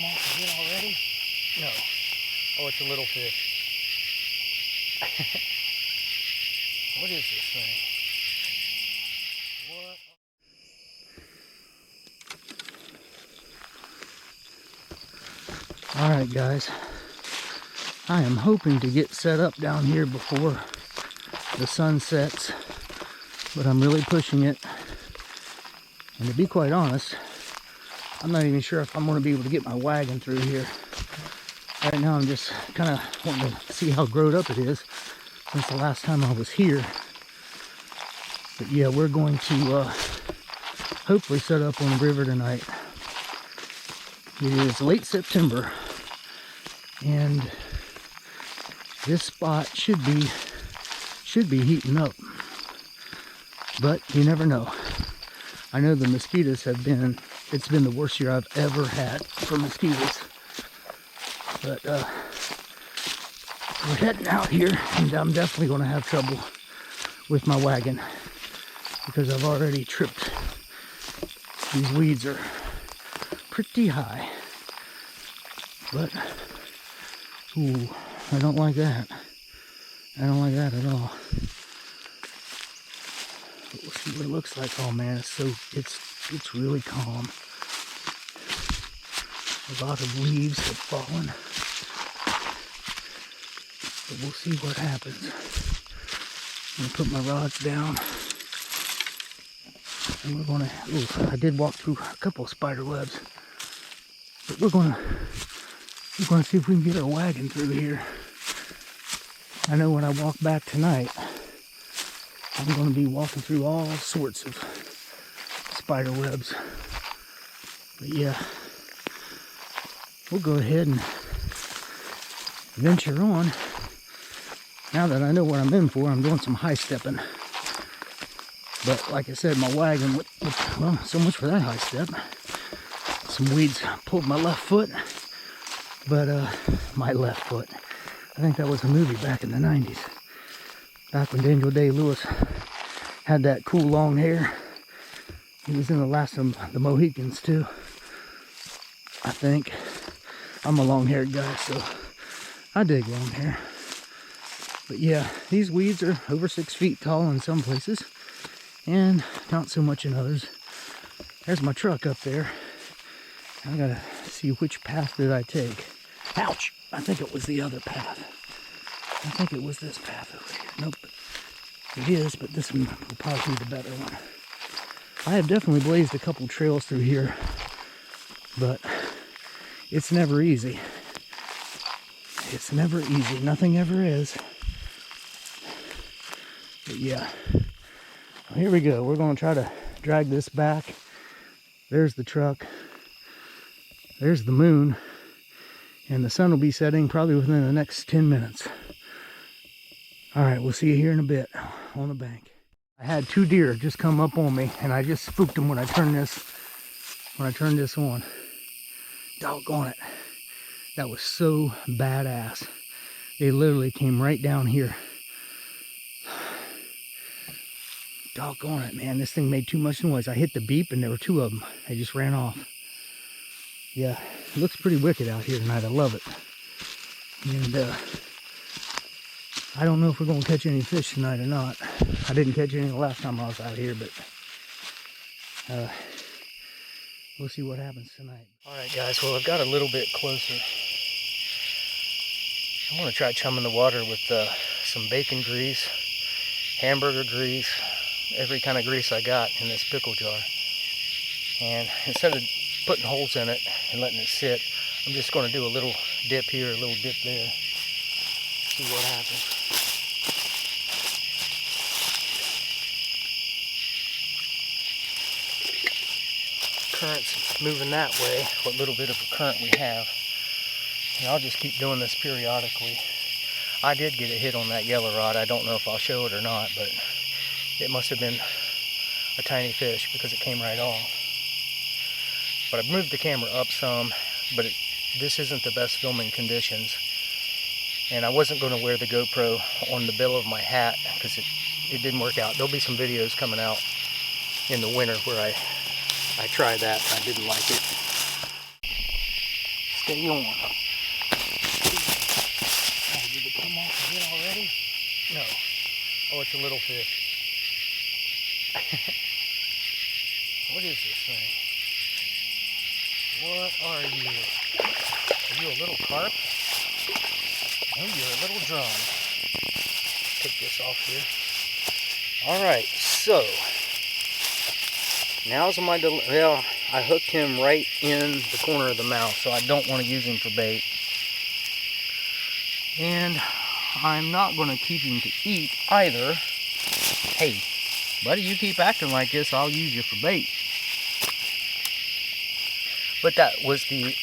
come off the hit already? No. Oh, it's a little fish. What is this thing? What? Alright guys, I am hoping to get set up down here before the sun sets, but I'm really pushing it. And to be quite honest, I'm not even sure if I'm going to be able to get my wagon through here. Right now I'm just kind of wanting to see how grown up it is since the last time I was here. But yeah, we're going to hopefully set up on the river tonight. It is late September, and this spot should be heating up, but you never know. I know the mosquitoes have been, it's been the worst year I've ever had for mosquitoes. But we're heading out here, and I'm definitely going to have trouble with my wagon because I've already tripped. These weeds are pretty high. But, ooh, I don't like that. I don't like that at all. But we'll see what it looks like. Oh man, it's really calm. A lot of leaves have fallen. But we'll see what happens. I'm gonna put my rods down. And we're gonna, ooh, I did walk through a couple of spider webs. But we're gonna see if we can get our wagon through here. I know when I walk back tonight, I'm going to be walking through all sorts of spider webs. But yeah, we'll go ahead and venture on. Now that I know what I'm in for, I'm doing some high stepping. But like I said, my wagon, well, so much for that high step. Some weeds pulled my left foot. But my left foot. I think that was a movie back in the 90s. Back when Daniel Day-Lewis had that cool long hair. He was in the last of the Mohicans too. I think. I'm a long-haired guy, so I dig long hair. But yeah, these weeds are over 6 feet tall in some places. And not so much in others. There's my truck up there. I gotta see which path did I take. Ouch! I think it was the other path. I think it was this path over here. Nope. It is, but this one will probably be the better one. I have definitely blazed a couple trails through here, but it's never easy. It's never easy. Nothing ever is. But yeah. Well, here we go. We're going to try to drag this back. There's the truck. There's the moon, and the sun will be setting probably within the next 10 minutes. All right, we'll see you here in a bit on the bank. I had 2 deer just come up on me, and I just spooked them when I turned this on. Doggone it. That was so badass. They literally came right down here. Doggone it, man. This thing made too much noise. I hit the beep, and there were 2 of them. They just ran off. Yeah, it looks pretty wicked out here tonight. I love it. And I don't know if we're going to catch any fish tonight or not. I didn't catch any the last time I was out here, but we'll see what happens tonight. Alright guys, well I've got a little bit closer. I'm going to try chumming the water with some bacon grease, hamburger grease, every kind of grease I got in this pickle jar. And instead of putting holes in it and letting it sit, I'm just going to do a little dip here, a little dip there. See what happens. Current's moving that way, what little bit of a current we have. And I'll just keep doing this periodically. I did get a hit on that yellow rod. I don't know if I'll show it or not, but it must have been a tiny fish because it came right off. But I've moved the camera up some, but this isn't the best filming conditions. And I wasn't going to wear the GoPro on the bill of my hat because it didn't work out. There'll be some videos coming out in the winter where I tried that and I didn't like it. Stay on. Oh, did it come off again already? No. Oh, it's a little fish. What is this thing? What are you? Are you a little carp? Oh, you're a little drum. Take this off here. Alright, so now's my well, I hooked him right in the corner of the mouth, so I don't want to use him for bait. And I'm not going to keep him to eat either. Hey, buddy, you keep acting like this, I'll use you for bait. But that was the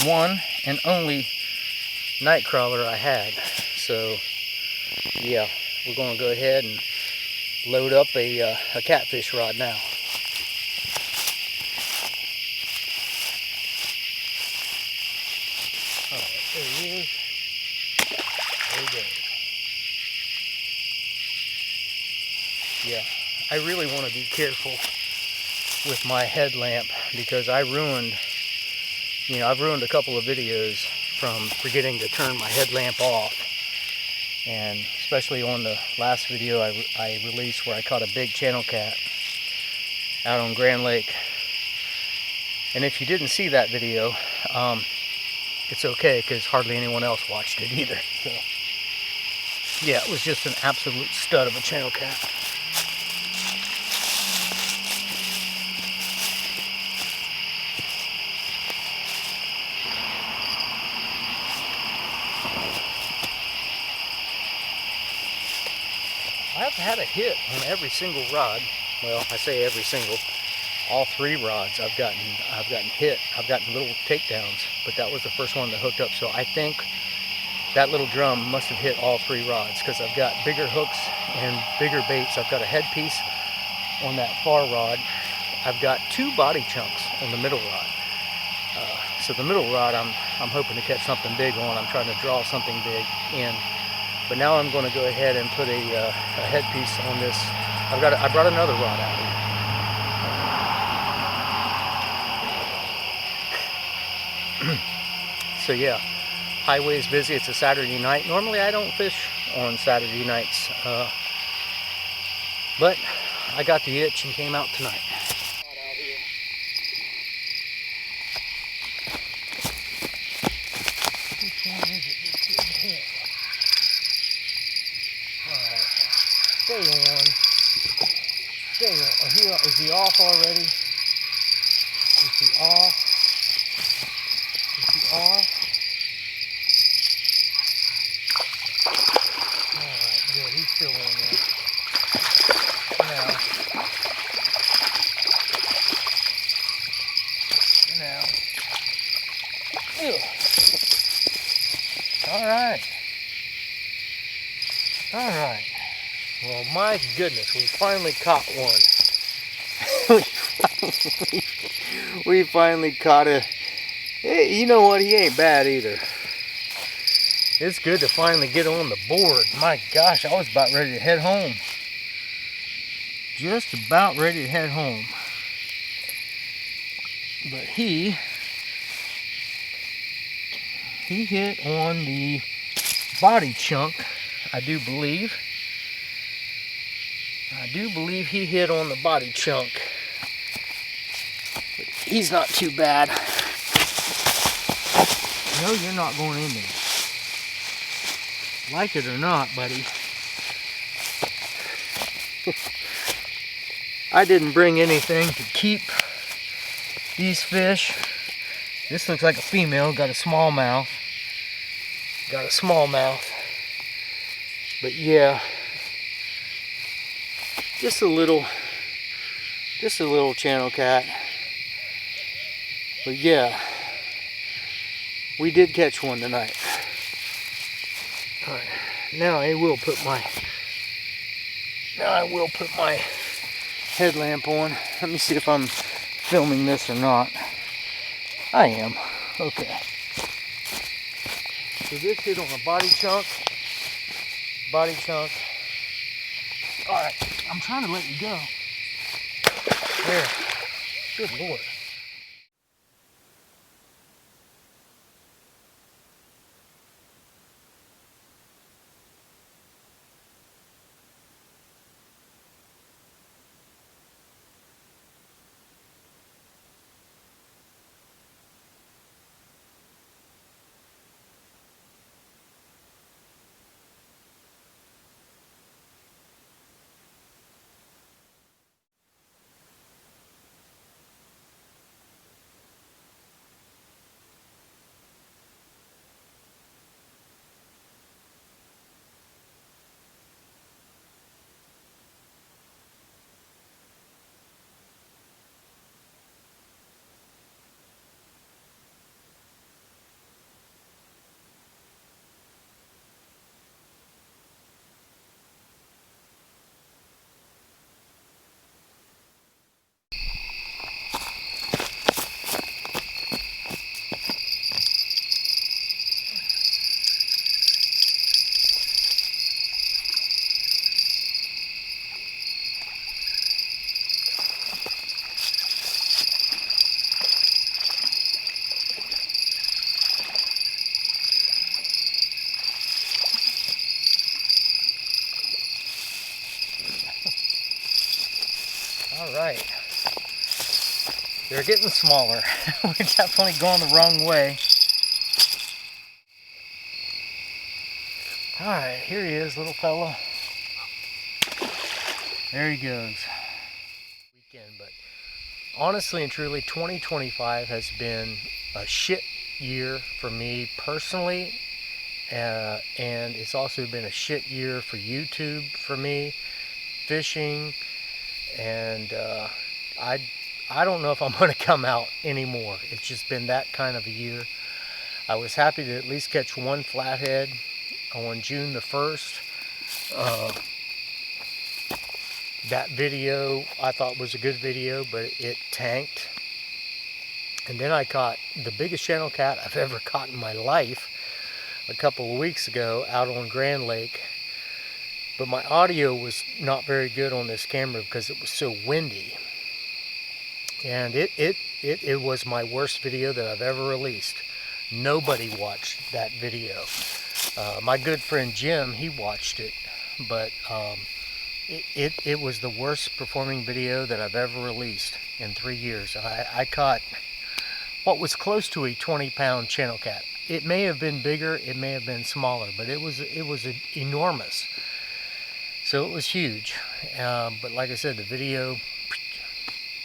one and only night crawler I had. So, yeah, we're going to go ahead and load up a catfish rod now. Alright, there he is. There he goes. Yeah, I really want to be careful with my headlamp because I've ruined a couple of videos from forgetting to turn my headlamp off. And especially on the last video I released where I caught a big channel cat out on Grand Lake. And if you didn't see that video, it's okay because hardly anyone else watched it either. So, yeah, it was just an absolute stud of a channel cat. I've had a hit on every single rod. Well, I say every single. All 3 rods I've gotten hit. I've gotten little takedowns, but that was the first one that hooked up. So I think that little drum must have hit all 3 rods because I've got bigger hooks and bigger baits. I've got a headpiece on that far rod. I've got 2 body chunks on the middle rod. So the middle rod I'm hoping to catch something big on. I'm trying to draw something big in. But now I'm going to go ahead and put a headpiece on this. I brought another rod out here. So yeah, highway's busy. It's a Saturday night. Normally I don't fish on Saturday nights, but I got the itch and came out tonight. Which one is it that's getting hit? Alright, stay on. Stay on. Is he off already? Is he off? Is he off? Alright, good. He's still on there. Now. Ew. Alright. Alright. Well, my goodness, we finally caught one. we finally caught a... Hey, you know what? He ain't bad either. It's good to finally get on the board. My gosh, I was about ready to head home. Just about ready to head home. But he hit on the body chunk, I do believe. I do believe he hit on the body chunk. But he's not too bad. No, you're not going in there. Like it or not, buddy. I didn't bring anything to keep these fish. This looks like a female, got a small mouth. Got a small mouth. But yeah, just a little channel cat. But yeah, we did catch one tonight. Alright, now I will put my headlamp on. Let me see if I'm filming this or not. I am. Okay. So this hit on a body chunk. Body chunk. Alright, I'm trying to let you go. There. Good Lord. They're getting smaller. We're definitely going the wrong way. Alright, here he is, little fella. There he goes. Weekend, but honestly and truly, 2025 has been a shit year for me personally, and it's also been a shit year for YouTube for me, fishing, and I don't know if I'm going to come out anymore. It's just been that kind of a year. I was happy to at least catch one flathead on June the 1st. That video I thought was a good video, but it tanked. And then I caught the biggest channel cat I've ever caught in my life a couple of weeks ago out on Grand Lake. But my audio was not very good on this camera because it was so windy. And it was my worst video that I've ever released. Nobody watched that video. My good friend Jim, he watched it, but it was the worst performing video that I've ever released in 3 years. I caught what was close to a 20-pound channel cat. It may have been bigger, it may have been smaller, but it was enormous. So it was huge. But like I said, the video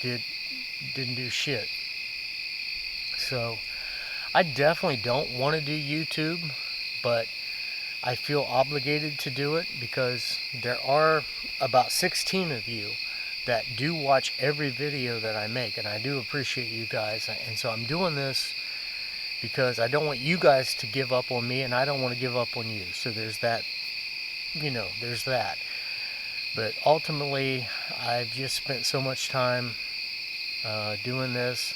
didn't do shit. So I definitely don't want to do YouTube, but I feel obligated to do it because there are about 16 of you that do watch every video that I make, and I do appreciate you guys. And so I'm doing this because I don't want you guys to give up on me, and I don't want to give up on you. So there's that, there's that. But ultimately, I've just spent so much time doing this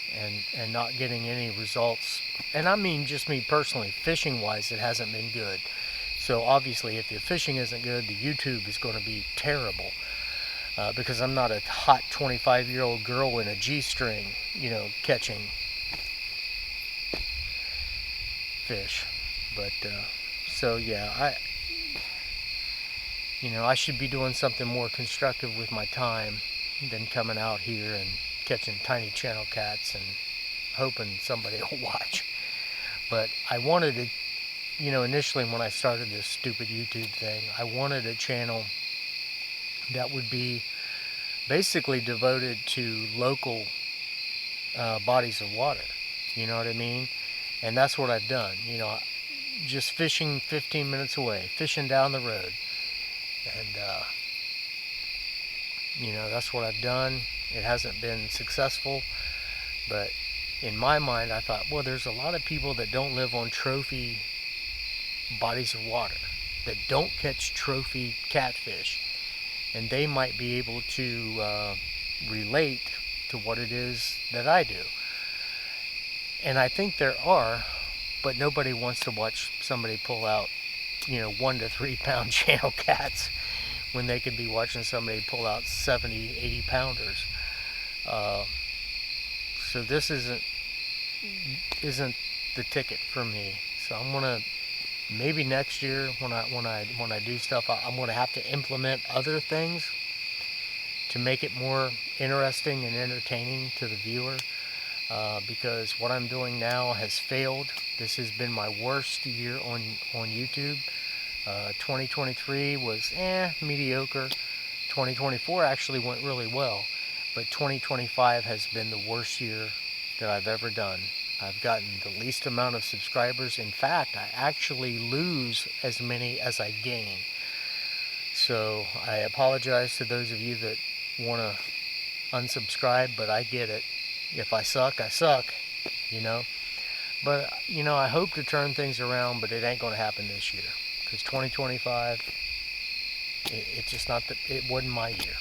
and not getting any results. And I mean just me personally, fishing wise, it hasn't been good. So obviously if the fishing isn't good, the YouTube is going to be terrible, because I'm not a hot 25-year-old girl in a G-string, catching fish. But so yeah, I should be doing something more constructive with my time than coming out here and catching tiny channel cats and hoping somebody will watch. But I wanted to, initially when I started this stupid YouTube thing, I wanted a channel that would be basically devoted to local bodies of water. You know what I mean? And that's what I've done. Just fishing 15 minutes away, fishing down the road. And, that's what I've done. It hasn't been successful, but in my mind, I thought, well, there's a lot of people that don't live on trophy bodies of water, that don't catch trophy catfish, and they might be able to relate to what it is that I do. And I think there are, but nobody wants to watch somebody pull out, 1 to 3 pound channel cats when they could be watching somebody pull out 70, 80 pounders. So this isn't the ticket for me. So I'm gonna, maybe next year when I do stuff, I'm gonna have to implement other things to make it more interesting and entertaining to the viewer, because what I'm doing now has failed. This has been my worst year on YouTube. 2023 was mediocre. 2024 actually went really well, but 2025 has been the worst year that I've ever done. I've gotten the least amount of subscribers. In fact, I actually lose as many as I gain. So I apologize to those of you that want to unsubscribe, but I get it. If I suck, I suck, But, I hope to turn things around, but it ain't going to happen this year. Because 2025, it's just not, it wasn't my year.